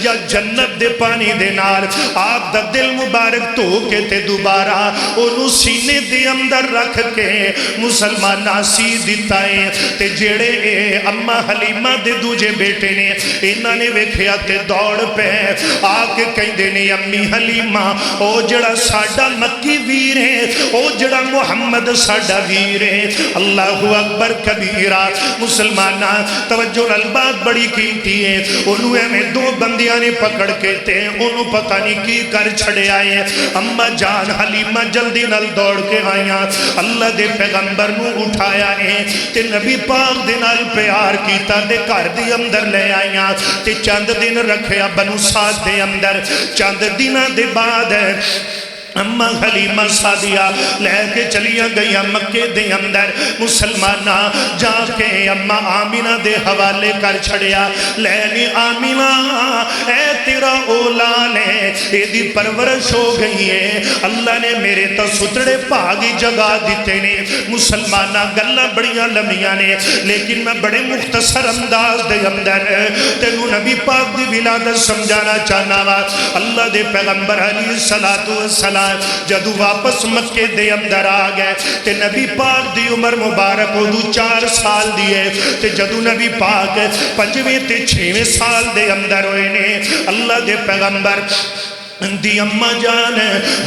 یا جنت دے پانی دے نال آگ دا دل مبارک تو کے تے دوبارہ انہوں سینے دے اندر رکھ کے مسلمانہ سی دیتا ہے تے جیڑے اماں حلیمہ دے دوجے دوجے بیٹے نے انہاں نے ویکھیا تے دوڑ پے آ کے کہندے نے امی حلیمہ او جڑا ساڈا مکی ویر ہے او جڑا محمد ساڈا ویر ہے اللہ اکبر کبیرہ مسلمانہ توجہ البات بڑی کیتی ہے انہوں میں دو بندیاں نے پکڑ کے تے انہوں پتہ نہیں کی کر چھڑے آئے اما جان حلیمہ جلدی نل دوڑ کے آئیاں اللہ دے پیغمبر نو اٹھایا ہے تے نبی پاک دے نال پیار کیتا دے گھر دی اندر لے آئیاں تے چند دن رکھیا بنو سعد دے اندر چند دنہ دے بعد اما حلیمہ سعدیہ لے کے چلیا گیا مکے دے اندر مسلمانہ جا کے اما آمینہ دے حوالے کر چھڑیا لینی آمینہ اے تیرا اولاد ہے اے دی پرورش ہو گئی ہے اللہ نے میرے تو ستڑے پاگی جگہ دیتے نے مسلمانہ گلہ بڑیاں لمیاں نے لیکن میں بڑے مختصر انداز دے اندر تینو نبی پاک دی ولادت سمجھانا چاہنا وا اللہ دے پیغمبر علیہ السلام جدو واپس مکے دے اندر آ گئے تے نبی پاک دی عمر مبارک دو 4 سال دیئے تے جدو نبی پاک 5ویں تے 6ویں سال دے اندر ہوئے نے اللہ دے پیغمبر دی اماں جان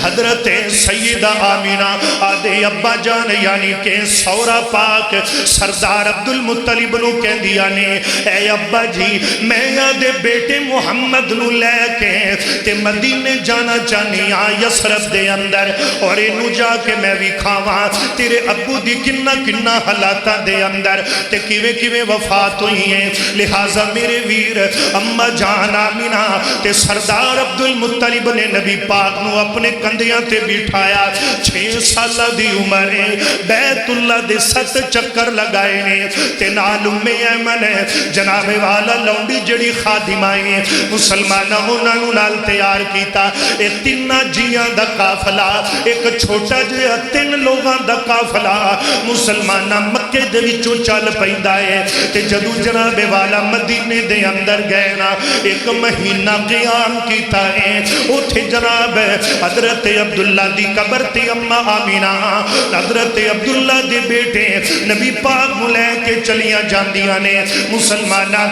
حضرت سیدہ آمینہ آدھے ابا جان یعنی کہ سورہ پاک سردار عبدالمطلب نو کہہ دیا نے اے ابا جی میں آدھے بیٹے محمد نو لے کے تے مدینے جانا چاہنی آ یسرب دے اندر اور انو جا کے میں بھی کھاواں تیرے ابو دی کنہ حالاتہ دے اندر تے کیویں وفات ہوئی ہیں لہٰذا میرے ویر اماں جان آمینہ تے سردار عبدالمطلب نے نبی پاک نو اپنے کندیاں تے بٹھایا 6 سالہ دی عمر ہے بیت اللہ دے 7 چکر لگائے نے تے نال ایمن جناب والا لونڈی جڑی خادمائیں مسلمانہ انہاں نو نال تیار کیتا ایک 3 جیاں دا قافلہ ایک چھوٹا جہا 3 لوگاں دا قافلہ مسلمانہ مکے دے وچوں چل پیندا ہے تے جدو جناب والا مدینے دے اندر گئے نا 1 مہینہ قیام کیتا ہے اٹھے جناب حضرت عبداللہ دی قبر تے اماں آمینہ حضرت عبداللہ دی بیٹے نبی پاک ملے کے چلیاں جاندیاں نے مسلمانہ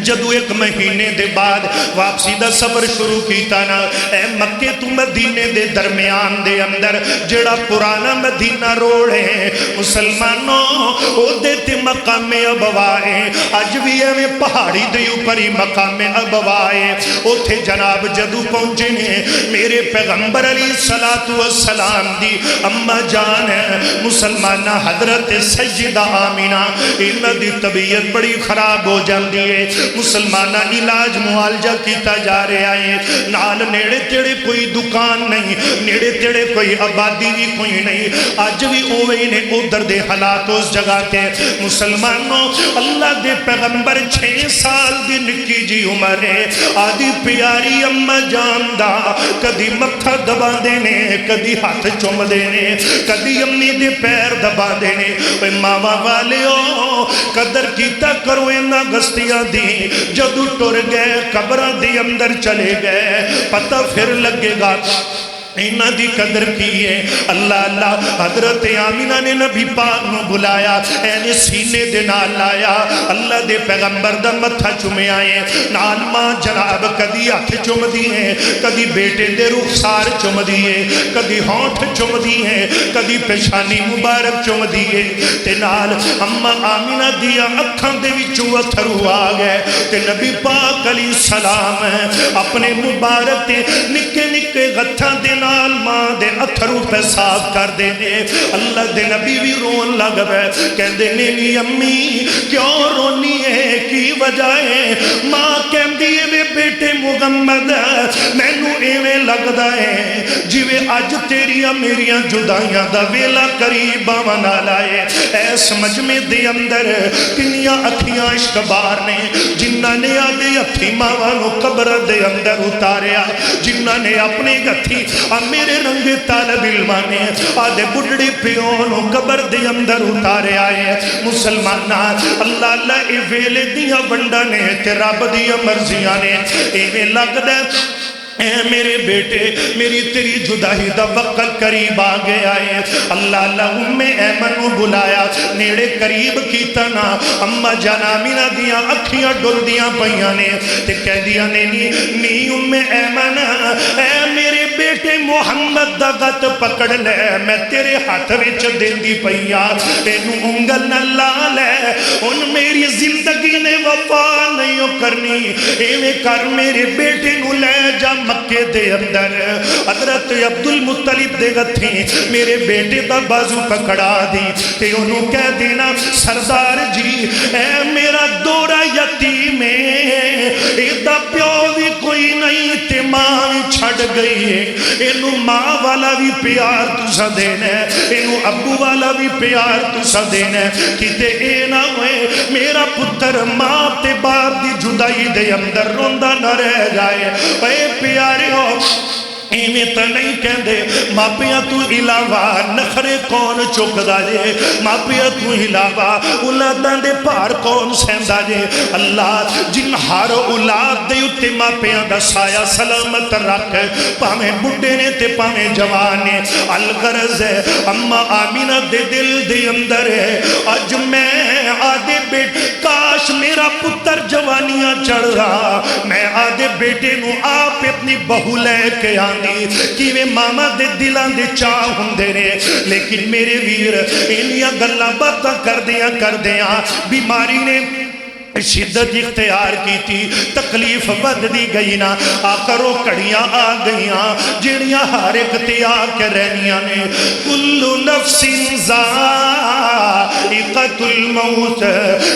جدو 1 مہینے دے بعد واپسی دا سفر شروع کیتا نا اے مکے تو مدینے دے درمیان دے اندر جڑا پرانا مدینہ روڑ ہے مسلمانوں او دے تے مقام ابوائے اج بھی ہمیں پہاڑی دے اوپری مقام ابوائے او تھے جناب جدو پہنچے نے میرے پیغمبر علیہ السلام دی اماں جان مسلمانہ حضرت سیدہ آمینہ انہاں دی طبیعت بڑی خراب ہو جاندی ہے مسلمانہ علاج معالجہ کیتا جا رہا ہے نال نیڑے تیڑے کوئی دکان نہیں نیڑے تیڑے کوئی آبادی بھی کوئی نہیں آج بھی اوہی نے ادھر دے حالات اس جگہ تے مسلمانوں اللہ دے پیغمبر 6 سال دی نکی جی عمر ہے آدھی پیاری اماں جاندہ کدی متھا دبا دینے کدی ہاتھ چوم دینے کدی امی دے پیر دبا دینے اے ماوا والے ہو قدر کیتا کرو اینا گستیاں دی جدو ٹر گئے قبرہ دی اندر چلے گئے پتہ پھر لگے گا انہاں دی قدر کی ہے اللہ اللہ حضرت آمینہ نے نبی پاک نو بلایا اینے سینے دے نال لایا اللہ دے پیغمبر دا متھا چومے آئے نال ماں جناب کدی ہاتھ چوم دی ہیں کدی بیٹے دے رخسار چوم دی ہیں کدی ہونٹ چوم دی ہیں کدی پیشانی مبارک چوم دی ہیں تے نال اماں آمینہ دیا اکھاں دے وچوں اتھرو آ گئے تے نبی پاک علیہ السلام اپنے مبارک تے نکے نکے غتھاں دے نال ماں دے اتھرو پہ صاف کر دے دے اللہ دے نبی بھی رون لگ گئے کہہ دے نینی امی کیوں رونی ہے کی وجہ ہے ماں کہہ دیئے وے بیٹے محمد میں نو ایویں لگ دائے جیوے آج تیریاں میریاں جدائیاں دا ویلا قریب آوانا لائے اے سمجھ میں دے اندر کنیاں اکھیاں اشکبار نے جنہ نے آدھے اتھی ماوانو قبر دے اندر اتاریا جنہ نے اپنے گتھی میرے رنگے طالب علمانے آدھے بڑھڑی پیونوں قبر دے اندر اتارے آئے مسلمانہ اللہ اللہ اے ویلے دیا بندہ نے تے رب دیا مرضیاں نے اے لگ دے اے میرے بیٹے میری تیری جدائی دا وقت قریب آ گیا ہے. اللہ ام ایمن نو بلایا نیڑے قریب کیتا نا. اما جان آمینہ دیاں اکھیاں ڈل دیاں پئیاں نے تے کہہ دیا نے نی ام ایمن اے میرے بیٹے محمد دا گت پکڑ لے میں تیرے ہاتھ وچ دیندی پئیا اینو انگل نہ لا لے ان میری زندگی نے وفا نہیں کرنی ایویں کر میرے بیٹے نو لے جا مکے دے اندر. حضرت عبد المطلب دے گتھیں میرے بیٹے دا بازو پکڑا دی تے انہوں کہہ دینا سردار جی اے میرا دورا یتیم ہے ایدہ پیو بھی کوئی نہیں تے ماں بھی چھڑ گئی ہے انہوں ماں والا بھی پیار تسا دینا ہے انہوں ابو والا بھی پیار تسا دینا ہے کتے اے نہ ہوئے میرا پتر ماں تے باپ دی جدائی دے اندر روندہ نہ رہ جائے. اے پیارے ہو ایویں تو نہیں کہندے ماپیاں تو علاوہ نخرے کون چکدا جے ماپیاں تو علاوہ اولاداں دے پار کون سہندا جے. اللہ جن ہر اولاد دے اتے ماپیاں دا سایہ سلامت رکھ پاویں بڈھے نے تے پاویں جوان نے. الغرض ہے اما آمینہ دے دل دے اندر ہے اج میں آدھے بیٹ کاش میرا پتر جوانیاں چڑھ رہا میں آدھے بیٹے نو آپ اپنی بہو لے کے کیویں ماما دے دلان دے چاہ ہوندے نے لیکن میرے ویر انیاں گلاں باتاں کردیاں بیماری نے شدت اختیار کی تھی تکلیف بد دی گئی نا آخر وہ کڑیاں آ گئیاں جڑیاں ہر ایک تے آ کے رہنیاں نے. کل نفس ذائقۃ الموت.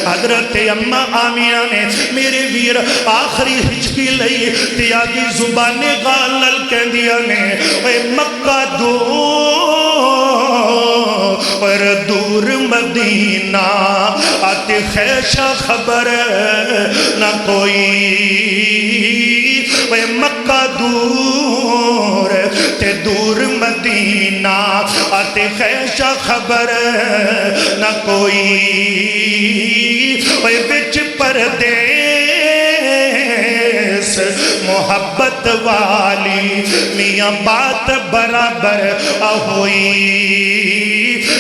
حضرت اما آمینہ نے میرے ویر آخری ہچکی لئی تے آدھی زبان غال نل کہندیاں نے اے مکہ دور مدینہ آتے خیشہ خبر نہ کوئی اے مکہ دور تے دور مدینہ آتے خیشہ خبر نہ کوئی اے بچ پردیس محبت والی میاں بات برابر ہوئی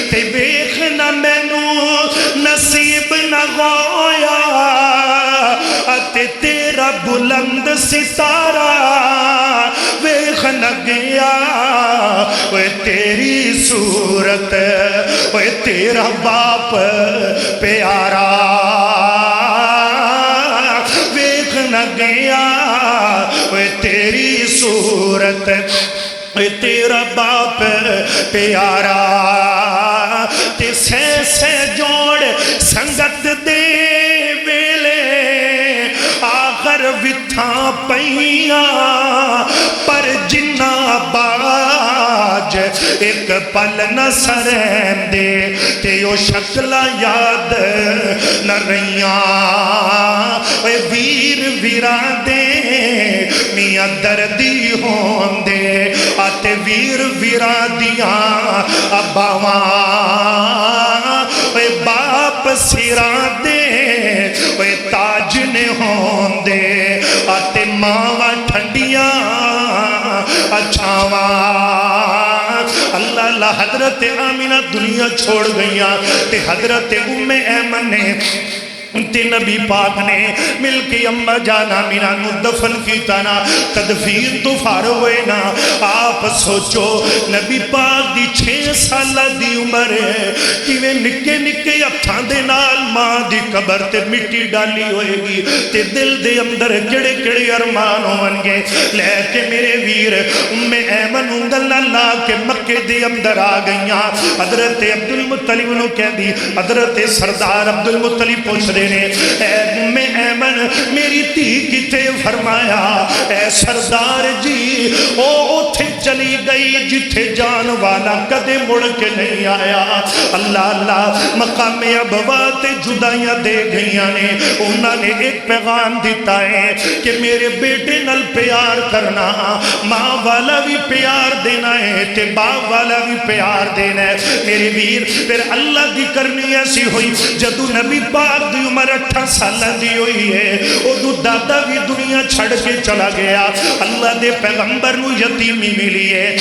تے بیخنا مینو نصیب نہ ہویا تے تیرا بلند ستارہ ویخ نہ گیا وہ تیری صورت وہ تیرا باپ پیارا ویخ نہ گیا وہ تیری صورت تیرا باپ پیارا تے سے جوڑ سنگت دے ویلے آخر وتھاں پئیاں پر جنہ باج ایک پل نہ سرین دے تے او شکلہ یاد نہ رہیاں اے ویر ویران دے میاں دردی ہون دے آتے ویر ویران دیاں اباواں اے باپ سیران دے اے تاج نے ہون دے آتے ماواں ٹھنڈیاں اچھاواں. اللہ اللہ حضرت آمینہ دنیا چھوڑ گئیاں تے حضرت ام ایمن نے تے نبی پاک نے مل کے اماں جان آمینہ نو دفن کیتا نا تدفین تو فارغ ہوئے نا. آپ سوچو نبی پاک دی 6 سالہ دی عمر ہے کیویں نکے نکے ہتھاں دے نال ماں دی قبر تے مٹی ڈالی ہوئے گی تے دل دے اندر کڑے کڑے ارمان ہون گے. لے کے میرے ویر ام ایمن انگل نہ لا کے مکے دے اندر آ گئیاں. حضرت عبد المطلب نو کہہ دی حضرت سردار عبد المطلب پوچھ دے نے اے ام ایمن میری تھی کتے فرمایا اے سردار جی او اتھے چلی گئی جتھے جان والا کدے مڑ کے نہیں آیا. اللہ اللہ مقام ابوات جدائیاں دے گئیاں نے انہوں نے ایک پیغام دیتا ہے کہ میرے بیٹے نل پیار کرنا ماں والا بھی پیار دینا ہے تے باپ والا بھی پیار دینا ہے. میرے ویر پھر اللہ دی کرنی ایسی ہوئی جدو نبی پاک دی عمر 8 سال دی ہوئی ہے، ادو دادا بھی دنیا چھڑ کے چلا گیا، اللہ دے پیغمبر نو یتیمی ملی ہے،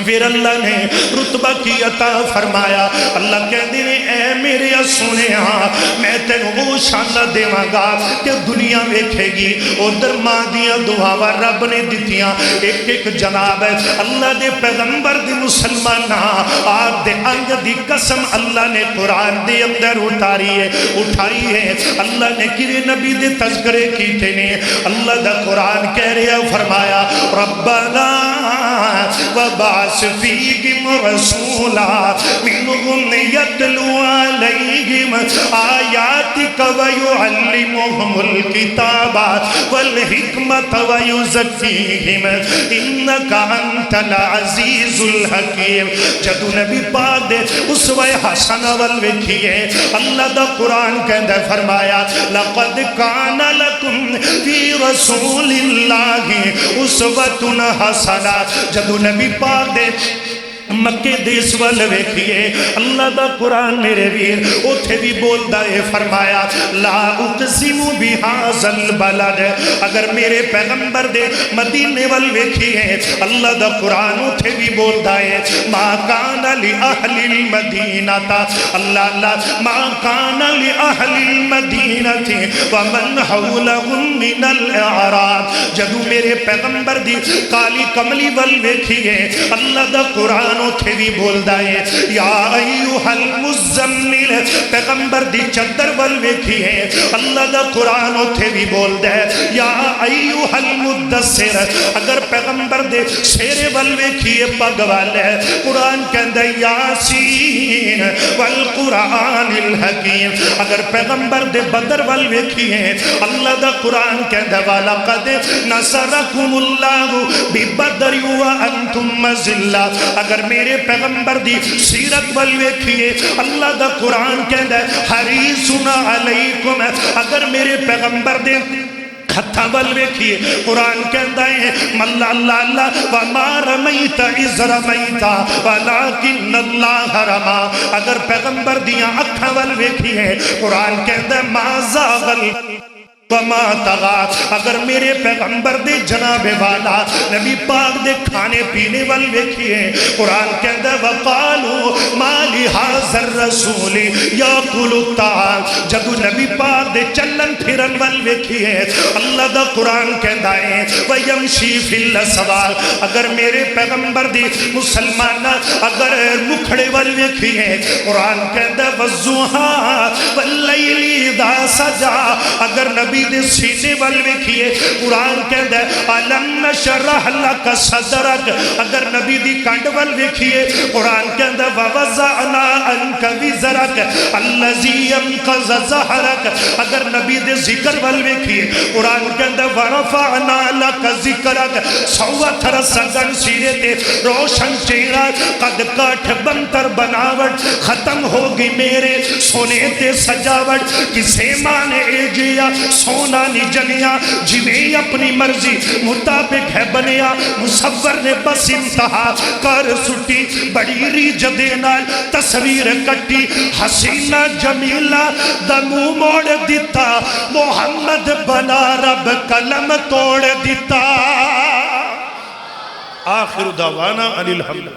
پھر اللہ نے رتبہ کی عطا فرمایا، اللہ کہتے ہیں اے میرے سونے ہاں میں تینوں وہ شان دیواں گا کہ دنیا ویکھے گی، ادھر ماں دیاں دعاواں رب نے دتیاں ایک ایک جناب ہے اللہ دے پیغمبر دی مسلمان آپ دے انگ دی قسم اللہ نے قرآن دے اندر اٹھائی ہے، اللہ نے کیویں نبی دے تذکرے کیتے نے، اللہ دا قرآن کہہ رہا فرمایا ربنا وبعث فیہم رسولا منہم یتلو علیہم آیاتک ویعلمہم الکتاب والحکمت ویزکیہم انک انت العزیز الحکیم۔ جدو نبی پاک دے اسوہ حسنہ والوکھیے اللہ دا قرآن کہندہ فرمایا لقد کان لکم فی رسول اللہ اسوۃ حسنہ۔ جدو نبی پاک دے مکے دیس وال ویکھیے اللہ دا قرآن میرے ویر اتھے بھی بولدا ہے فرمایا لا اقسم بہذا البلد، اگر میرے پیغمبر دے مدینے وال ویکھیے اللہ دا قرآن اتھے بھی بولدا ہے ما کان لأہل المدینہ، اللہ ما کان لأہل المدینہ ومن حولہم من الاعراب۔ جدو میرے پیغمبر دی کالی کملی وال ویکھیے اللہ دا قرآن اتھے بھی بولدا ہے یا ایوہ المزمل، پیغمبر دی چادر وال ویکھیے اللہ دا قرآن اتھے بھی بولدا ہے یا ایوہ المدثر، اگر پیغمبر دے سیرے وال ویکھیے پگ وال ہے قرآن کہندا ہے یاسین والقرآن الحکیم، اگر پیغمبر دے بدر وال ویکھیے اللہ دا قرآن کہندا ہے وَلَقَدْ نَصَرَكُمُ اللَّهُ بِبَدْرٍ وَأَنْتُمْ أَذِلَّةٌ، اگر میرے پیغمبر دی سیرت وال ویکھیے اللہ دا قرآن کہندا ہے حریص علیکم، اگر میرے پیغمبر دے ہتھاں وال ویکھیے قرآن کہندا ہے ملا اللہ اللہ وما رمیت اذ رمیت ولکن اللہ رما، اگر پیغمبر دیاں اکھاں وال ویکھیے قرآن کہندا ہے ما زاغ وما طغا، اگر میرے پیغمبر دے جناب والا نبی پاک دے کھانے پینے وال ویکھیے قرآن کہندا ہے وقالوا ما لہذا الرسول یاکل الطعام، جدو نبی پاک دے چلن پھرن وال ویکھیے اللہ دا قرآن کہندا ہے ویمشی فی الاسواق، اگر میرے پیغمبر دی مسلمان اگر مکھڑے وال ویکھیے قرآن کہندا ہے والضحیٰ واللیل اذا سجا، اگر نبی دے سینے وال ویکھیے قرآن کہندا ہے الم نشرح لک صدرک، اگر نبی دی کانڈ وال ویکھیے قرآن کہندا ہے ووضعنا عنک وزرک الذی انقض ظہرک، اگر نبی دے ذکر وال ویکھیے قرآن کہندا ہے ورفعنا لک ذکرک، سوت رسگن سیرے تے روشن چہرہ قد کاٹھ بنتر بناوٹ ختم ہوگی میرے سونے تے سجاوٹ، کسے مانے اے جیا سونا نہیں جنیا جویں اپنی مرضی مطابق ہے بنیا، مصور نے بس انتہا کر سٹی بڑی ریج دینال تصویر کٹی حسینہ جمیلہ دمو موڑ دیتا محمد بنا رب قلم توڑ دیتا۔ آخر دعوانا ان الحمد